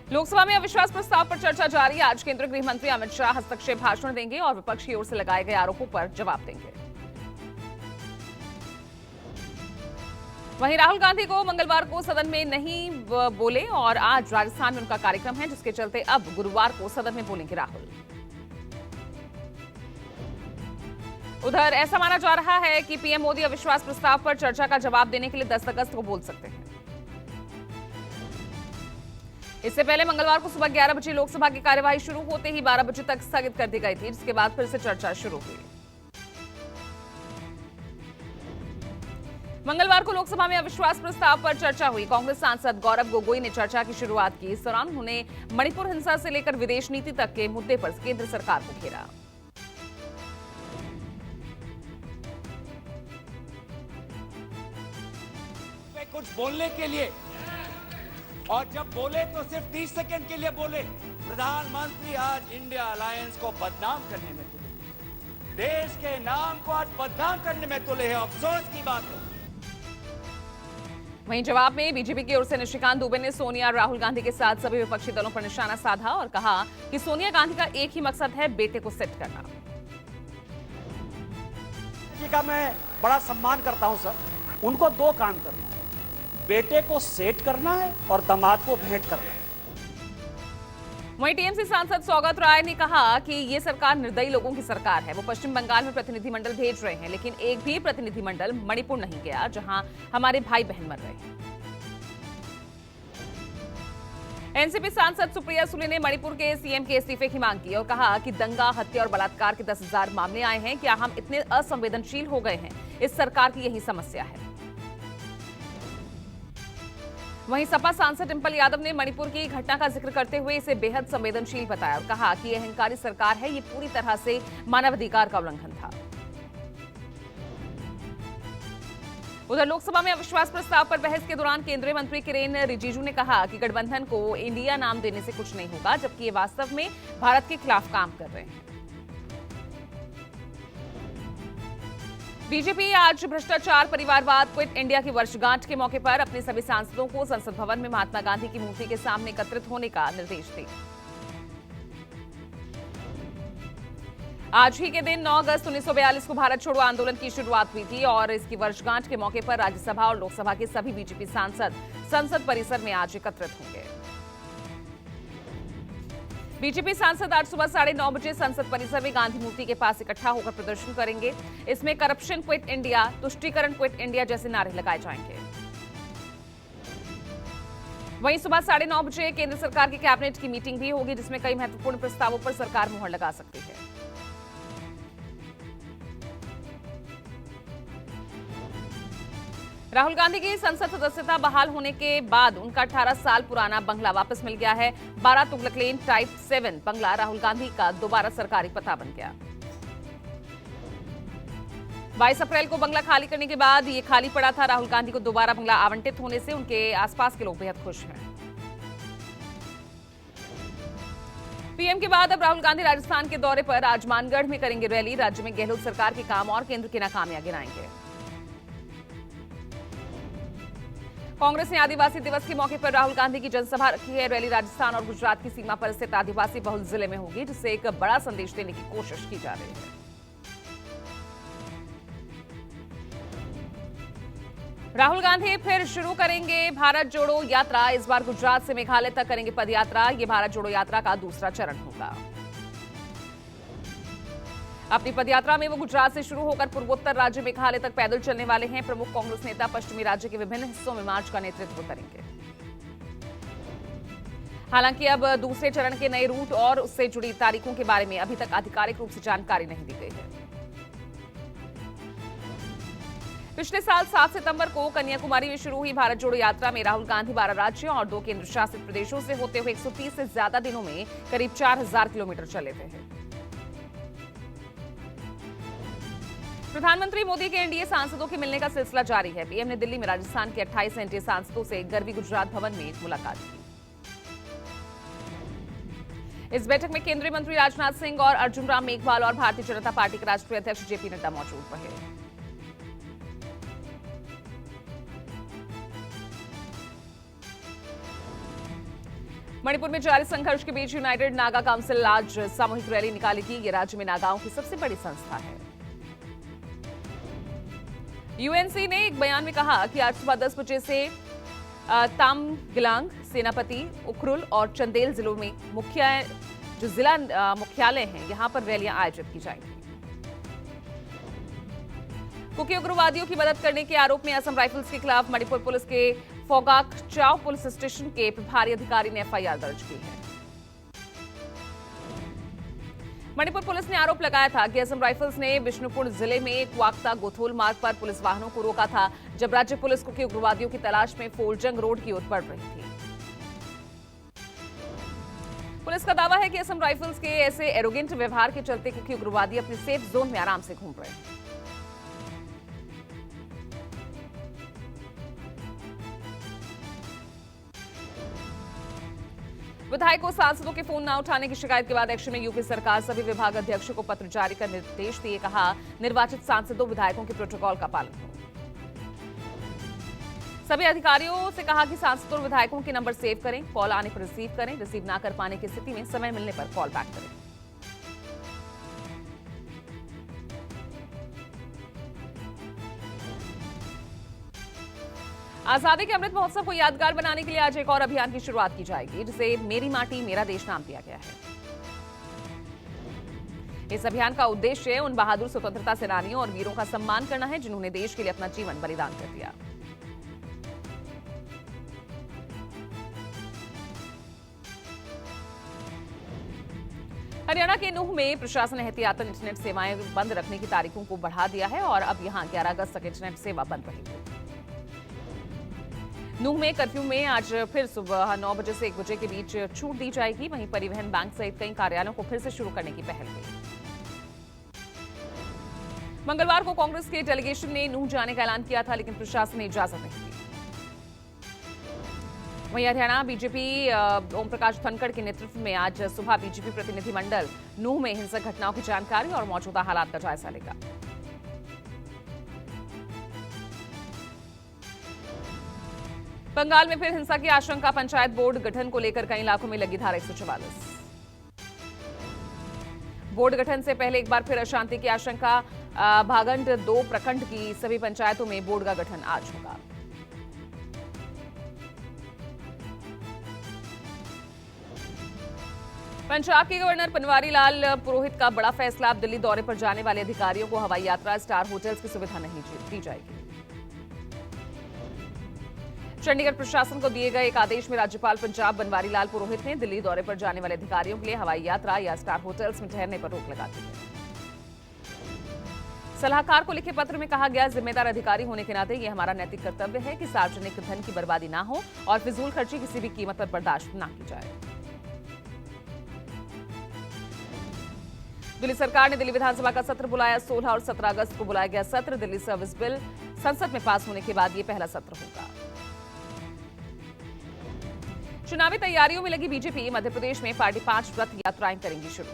लोकसभा में अविश्वास प्रस्ताव पर चर्चा जारी। आज केंद्रीय गृह मंत्री अमित शाह हस्तक्षेप भाषण देंगे और विपक्ष की ओर से लगाए गए आरोपों पर जवाब देंगे। वहीं राहुल गांधी को मंगलवार को सदन में नहीं बोले और आज राजस्थान में उनका कार्यक्रम है, जिसके चलते अब गुरुवार को सदन में बोलेंगे राहुल। उधर ऐसा माना जा रहा है कि पीएम मोदी अविश्वास प्रस्ताव पर चर्चा का जवाब देने के लिए 10 अगस्त को बोल सकते हैं। इससे पहले मंगलवार को सुबह 11 बजे लोकसभा की कार्यवाही शुरू होते ही 12 बजे तक स्थगित कर दी गई थी, जिसके बाद फिर से चर्चा शुरू हुई। मंगलवार को लोकसभा में अविश्वास प्रस्ताव पर चर्चा हुई। कांग्रेस सांसद गौरव गोगोई ने चर्चा की शुरुआत की। इस दौरान उन्होंने मणिपुर हिंसा से लेकर विदेश नीति तक के मुद्दे पर केंद्र सरकार को घेरा। कुछ बोलने के लिए, और जब बोले तो सिर्फ 30 सेकंड के लिए बोले। प्रधानमंत्री आज इंडिया अलायंस को बदनाम करने में तुले, देश के नाम को आज बदनाम करने में तुले हैं। अफसोस की बात है। वहीं जवाब में बीजेपी की ओर से निशिकांत दुबे ने सोनिया और राहुल गांधी के साथ सभी विपक्षी दलों पर निशाना साधा और कहा कि सोनिया गांधी का एक ही मकसद है, बेटे को सेट करना। जी का मैं बड़ा सम्मान करता हूं सर। उनको दो काम करना है, बेटे को सेट करना है और दामाद को भेंट करना है। वहीं टीएमसी सांसद सौगत राय ने कहा कि ये सरकार निर्दयी लोगों की सरकार है। वो पश्चिम बंगाल में प्रतिनिधिमंडल भेज रहे हैं, लेकिन एक भी प्रतिनिधिमंडल मणिपुर नहीं गया, जहां हमारे भाई बहन मर रहे हैं। एनसीपी सांसद सुप्रिया सुले ने मणिपुर के सीएम के इस्तीफे की मांग की और कहा कि दंगा, हत्या और बलात्कार के 10,000 मामले आए हैं। क्या हम इतने असंवेदनशील हो गए हैं? इस सरकार की यही समस्या है। वहीं सपा सांसद डिंपल यादव ने मणिपुर की घटना का जिक्र करते हुए इसे बेहद संवेदनशील बताया और कहा कि यह अहंकारी सरकार है, ये पूरी तरह से मानवाधिकार का उल्लंघन था। उधर लोकसभा में अविश्वास प्रस्ताव पर बहस के दौरान केंद्रीय मंत्री किरेन रिजिजू ने कहा कि गठबंधन को इंडिया नाम देने से कुछ नहीं होगा, जबकि ये वास्तव में भारत के खिलाफ काम कर रहे हैं। बीजेपी आज भ्रष्टाचार, परिवारवाद, क्विट इंडिया की वर्षगांठ के मौके पर अपने सभी सांसदों को संसद भवन में महात्मा गांधी की मूर्ति के सामने एकत्रित होने का निर्देश दी। आज ही के दिन 9 अगस्त 1942 को भारत छोड़ो आंदोलन की शुरुआत हुई थी और इसकी वर्षगांठ के मौके पर राज्यसभा और लोकसभा के सभी बीजेपी सांसद संसद परिसर में आज एकत्रित होंगे। बीजेपी सांसद आज सुबह 9:30 बजे संसद परिसर में गांधी मूर्ति के पास इकट्ठा होकर प्रदर्शन करेंगे। इसमें करप्शन क्विट इंडिया, तुष्टीकरण क्विट इंडिया जैसे नारे लगाए जाएंगे। वहीं सुबह 9:30 बजे केंद्र सरकार की कैबिनेट की मीटिंग भी होगी, जिसमें कई महत्वपूर्ण प्रस्तावों पर सरकार मुहर लगा सकती है। राहुल गांधी की संसद सदस्यता बहाल होने के बाद उनका 18 साल पुराना बंगला वापस मिल गया है। 12 तुगलक लेन टाइप 7 बंगला राहुल गांधी का दोबारा सरकारी पता बन गया। 22 अप्रैल को बंगला खाली करने के बाद ये खाली पड़ा था। राहुल गांधी को दोबारा बंगला आवंटित होने से उनके आसपास के लोग बेहद खुश हैं। पीएम के बाद अब राहुल गांधी राजस्थान के दौरे पर आज मानगढ़ में करेंगे रैली। राज्य में गहलोत सरकार के काम और केंद्र की नाकामियां गिनाएंगे। कांग्रेस ने आदिवासी दिवस के मौके पर राहुल गांधी की जनसभा रखी है। रैली राजस्थान और गुजरात की सीमा पर स्थित आदिवासी बहुल जिले में होगी, जिससे एक बड़ा संदेश देने की कोशिश की जा रही है। राहुल गांधी फिर शुरू करेंगे भारत जोड़ो यात्रा। इस बार गुजरात से मेघालय तक करेंगे पदयात्रा। ये भारत जोड़ो यात्रा का दूसरा चरण होगा। अपनी पदयात्रा में वो गुजरात से शुरू होकर पूर्वोत्तर राज्य मेघालय तक पैदल चलने वाले हैं। प्रमुख कांग्रेस नेता पश्चिमी राज्य के विभिन्न हिस्सों में मार्च का नेतृत्व करेंगे। हालांकि अब दूसरे चरण के नए रूट और उससे जुड़ी तारीखों के बारे में अभी तक आधिकारिक रूप से जानकारी नहीं दी गई है। पिछले साल 7 सितंबर को कन्याकुमारी में शुरू हुई भारत जोड़ो यात्रा में राहुल गांधी 12 राज्यों और 2 केंद्र शासित प्रदेशों से होते हुए 130 से ज्यादा दिनों में करीब 4000 किलोमीटर चले थे। प्रधानमंत्री मोदी के एनडीए सांसदों के मिलने का सिलसिला जारी है। पीएम ने दिल्ली में राजस्थान के 28 एनडीए सांसदों से गरवी गुजरात भवन में मुलाकात की। इस बैठक में केंद्रीय मंत्री राजनाथ सिंह और अर्जुन राम मेघवाल और भारतीय जनता पार्टी के राष्ट्रीय अध्यक्ष जेपी नड्डा मौजूद रहे। मणिपुर में जारी संघर्ष के बीच यूनाइटेड नागा काउंसिल आज सामूहिक रैली निकालेगी। ये राज्य में नागाओं की सबसे बड़ी संस्था है। यूएनसी ने एक बयान में कहा कि आज सुबह 10 बजे से तामगिलांग, सेनापति, उखरुल और चंदेल जिलों में जो जिला मुख्यालय हैं, यहां पर रैलियां आयोजित की जाएंगी। कुकी उग्रवादियों की मदद करने के आरोप में असम राइफल्स के खिलाफ मणिपुर पुलिस के फोगाक चाव पुलिस स्टेशन के प्रभारी अधिकारी ने एफआईआर दर्ज की है। मणिपुर पुलिस ने आरोप लगाया था कि असम राइफल्स ने बिष्णुपुर जिले में क्वाक्ता गोथोल मार्ग पर पुलिस वाहनों को रोका था, जब राज्य पुलिस कुकी उग्रवादियों की तलाश में फोलजंग रोड की ओर बढ़ रही थी। पुलिस का दावा है कि असम राइफल्स के ऐसे एरोगेंट व्यवहार के चलते कुकी उग्रवादी अपने सेफ जोन में आराम से घूम रहे हैं। विधायकों सांसदों के फोन न उठाने की शिकायत के बाद एक्शन में यूपी सरकार सभी विभाग अध्यक्षों को पत्र जारी कर निर्देश दिए। कहा, निर्वाचित सांसदों विधायकों के प्रोटोकॉल का पालन हो। सभी अधिकारियों से कहा कि सांसदों और विधायकों के नंबर सेव करें, कॉल आने पर रिसीव करें, रिसीव ना कर पाने की स्थिति में समय मिलने पर कॉल बैक करें। आजादी के अमृत महोत्सव को यादगार बनाने के लिए आज एक और अभियान की शुरुआत की जाएगी, जिसे मेरी माटी मेरा देश नाम दिया गया है। इस अभियान का उद्देश्य उन बहादुर स्वतंत्रता सेनानियों और वीरों का सम्मान करना है जिन्होंने देश के लिए अपना जीवन बलिदान कर दिया। हरियाणा के नूह में प्रशासन ने एहतियातन इंटरनेट सेवाएं बंद रखने की तारीखों को बढ़ा दिया है और अब यहां 11 अगस्त तक इंटरनेट सेवा बंद रहेगी। नूह में कर्फ्यू में आज फिर सुबह 9 बजे से 1 बजे के बीच छूट दी जाएगी। वहीं परिवहन बैंक सहित कई कार्यालयों को फिर से शुरू करने की पहल हुई। मंगलवार को कांग्रेस के डेलीगेशन ने नूह जाने का ऐलान किया था, लेकिन प्रशासन ने इजाजत नहीं दी। वहीं हरियाणा बीजेपी ओम प्रकाश धनखड़ के नेतृत्व में आज सुबह बीजेपी प्रतिनिधिमंडल नूह में हिंसक घटनाओं की जानकारी और मौजूदा हालात का जायजा लेगा। बंगाल में फिर हिंसा की आशंका, पंचायत बोर्ड गठन को लेकर कई इलाकों में लगी धारा 144। बोर्ड गठन से पहले एक बार फिर अशांति की आशंका, भागंड 2 प्रखंड की सभी पंचायतों में बोर्ड का गठन आज होगा। पंजाब के गवर्नर बनवारी लाल पुरोहित का बड़ा फैसला, अब दिल्ली दौरे पर जाने वाले अधिकारियों को हवाई यात्रा, स्टार होटल्स की सुविधा नहीं दी जाएगी। चंडीगढ़ प्रशासन को दिए गए एक आदेश में राज्यपाल पंजाब बनवारी लाल पुरोहित ने दिल्ली दौरे पर जाने वाले अधिकारियों के लिए हवाई यात्रा या स्टार होटल्स में ठहरने पर रोक लगा दी है। सलाहकार को लिखे पत्र में कहा गया, जिम्मेदार अधिकारी होने के नाते यह हमारा नैतिक कर्तव्य है कि सार्वजनिक धन की बर्बादी ना हो और फिजूल खर्ची किसी भी कीमत पर बर्दाश्त न की जाए। दिल्ली सरकार ने दिल्ली विधानसभा का सत्र बुलाया। 16 और 17 अगस्त को बुलाया गया सत्र। दिल्ली सर्विस बिल संसद में पास होने के बाद ये पहला सत्र होगा। चुनावी तैयारियों में लगी बीजेपी, मध्य प्रदेश में पार्टी 5 रथ यात्राएं करेंगी शुरू।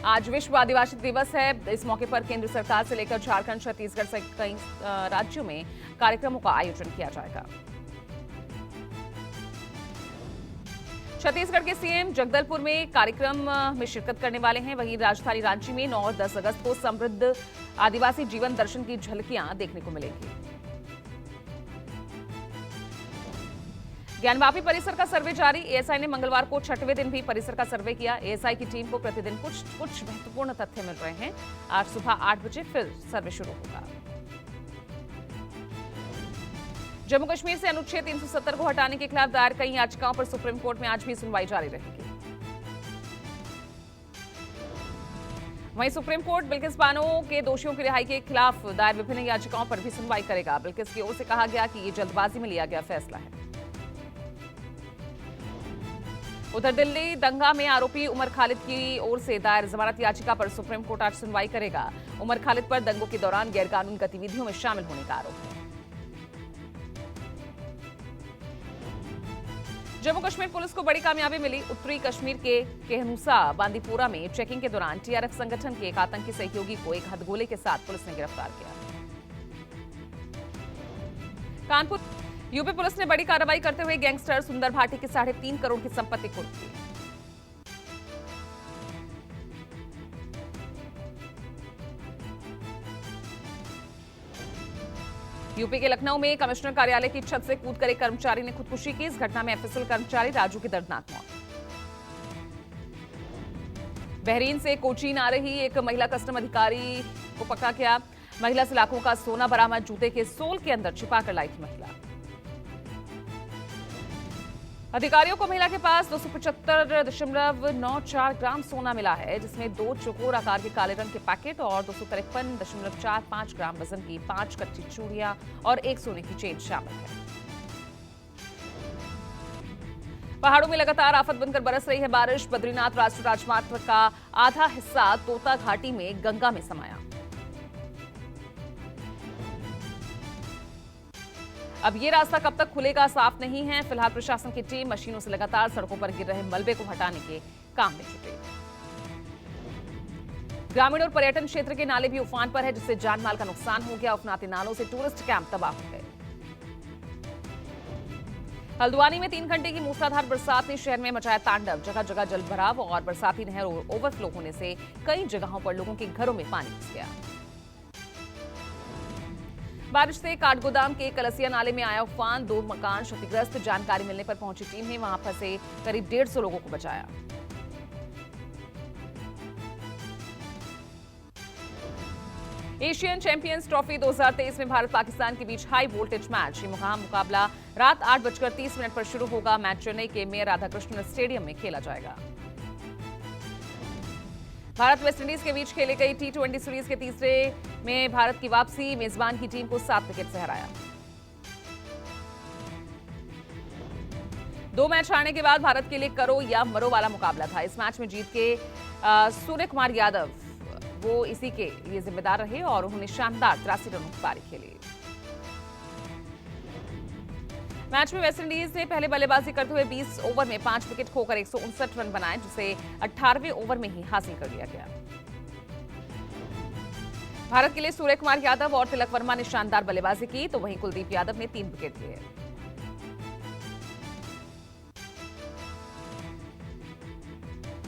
आज विश्व आदिवासी दिवस है। इस मौके पर केंद्र सरकार से लेकर झारखंड, छत्तीसगढ़ से कई राज्यों में कार्यक्रमों का आयोजन किया जाएगा। छत्तीसगढ़ के सीएम जगदलपुर में कार्यक्रम में शिरकत करने वाले हैं। वहीं राजधानी रांची में 9 और 10 अगस्त को समृद्ध आदिवासी जीवन दर्शन की झलकियां देखने को मिलेंगी। ज्ञानवापी परिसर का सर्वे जारी। एएसआई ने मंगलवार को 6वें दिन भी परिसर का सर्वे किया। एएसआई की टीम को प्रतिदिन कुछ महत्वपूर्ण तथ्य मिल रहे हैं। आज सुबह 8 बजे फिर सर्वे शुरू होगा। जम्मू कश्मीर से अनुच्छेद 370 को हटाने के खिलाफ दायर कई याचिकाओं पर सुप्रीम कोर्ट में आज भी सुनवाई जारी रहेगी। वहीं सुप्रीम कोर्ट बिल्किस बानो के दोषियों की रिहाई के खिलाफ दायर विभिन्न याचिकाओं पर भी सुनवाई करेगा। बिल्किस की ओर से कहा गया कि ये जल्दबाजी में लिया गया फैसला है। उधर दिल्ली दंगा में आरोपी उमर खालिद की ओर से दायर जमानत याचिका पर सुप्रीम कोर्ट आज सुनवाई करेगा। उमर खालिद पर दंगों के दौरान गैरकानूनी गतिविधियों में शामिल होने का आरोप है। जम्मू कश्मीर पुलिस को बड़ी कामयाबी मिली। उत्तरी कश्मीर के केहनुसा बांदीपोरा में चेकिंग के दौरान टीआरएफ संगठन के एक आतंकी सहयोगी को एक हथगोले के साथ पुलिस ने गिरफ्तार किया। कानपुर यूपी पुलिस ने बड़ी कार्रवाई करते हुए गैंगस्टर सुंदर भाटी की 3.5 करोड़ की संपत्ति कुर्क की। यूपी के लखनऊ में कमिश्नर कार्यालय की छत से कूदकर एक कर्मचारी ने खुदकुशी की। इस घटना में एफएसएल कर्मचारी राजू की दर्दनाक मौत। बहरीन से कोचीन आ रही एक महिला कस्टम अधिकारी को पकड़ा गया। महिला से लाखों का सोना बरामद। जूते के सोल के अंदर छिपाकर लाई थी महिला। अधिकारियों को महिला के पास 275.94 ग्राम सोना मिला है, जिसमें 2 चौकोर आकार के काले रंग के पैकेट और 253.45 ग्राम वजन की 5 कच्ची चूड़ियां और 1 सोने की चेन शामिल है। पहाड़ों में लगातार आफत बनकर बरस रही है बारिश। बद्रीनाथ राष्ट्रीय राजमार्ग का आधा हिस्सा तोता घाटी में गंगा में समाया। अब ये रास्ता कब तक खुलेगा साफ नहीं है। फिलहाल प्रशासन की टीम मशीनों से लगातार सड़कों पर गिर रहे मलबे को हटाने के काम में जुटी। ग्रामीण और पर्यटन क्षेत्र के नाले भी उफान पर है, जिससे जानमाल का नुकसान हो गया। उफनाते नालों से टूरिस्ट कैंप तबाह हो गए। हल्द्वानी में 3 घंटे की मूसलाधार बरसात ने शहर में मचाया तांडव। जगह जगह जलभराव और बरसाती नहर ओवरफ्लो होने से कई जगहों पर लोगों के घरों में पानी घुस गया। बारिश से काठगोदाम के कलसिया नाले में आया उफान। 2 मकान क्षतिग्रस्त। जानकारी मिलने पर पहुंची टीम ने वहां फंसे करीब 150 लोगों को बचाया। एशियन चैंपियंस ट्रॉफी 2023 में भारत पाकिस्तान के बीच हाई वोल्टेज मैच। ये मुकाबला रात 8:30 पर शुरू होगा। मैच चेन्नई के मेयर राधाकृष्णन स्टेडियम में खेला जाएगा। भारत वेस्टइंडीज के बीच खेले गई T20 सीरीज के तीसरे में भारत की वापसी। मेजबान की टीम को 7 विकेट से हराया। 2 मैच हारने के बाद भारत के लिए करो या मरो वाला मुकाबला था। इस मैच में जीत के सूर्य कुमार यादव वो इसी के लिए जिम्मेदार रहे और उन्होंने शानदार 83 रनों की पारी खेली। मैच में वेस्टइंडीज ने पहले बल्लेबाजी करते हुए 20 ओवर में 5 विकेट खोकर 159 रन बनाए, जिसे 18वें ओवर में ही हासिल कर लिया गया। भारत के लिए सूर्य कुमार यादव और तिलक वर्मा ने शानदार बल्लेबाजी की, तो वहीं कुलदीप यादव ने 3 विकेट लिए।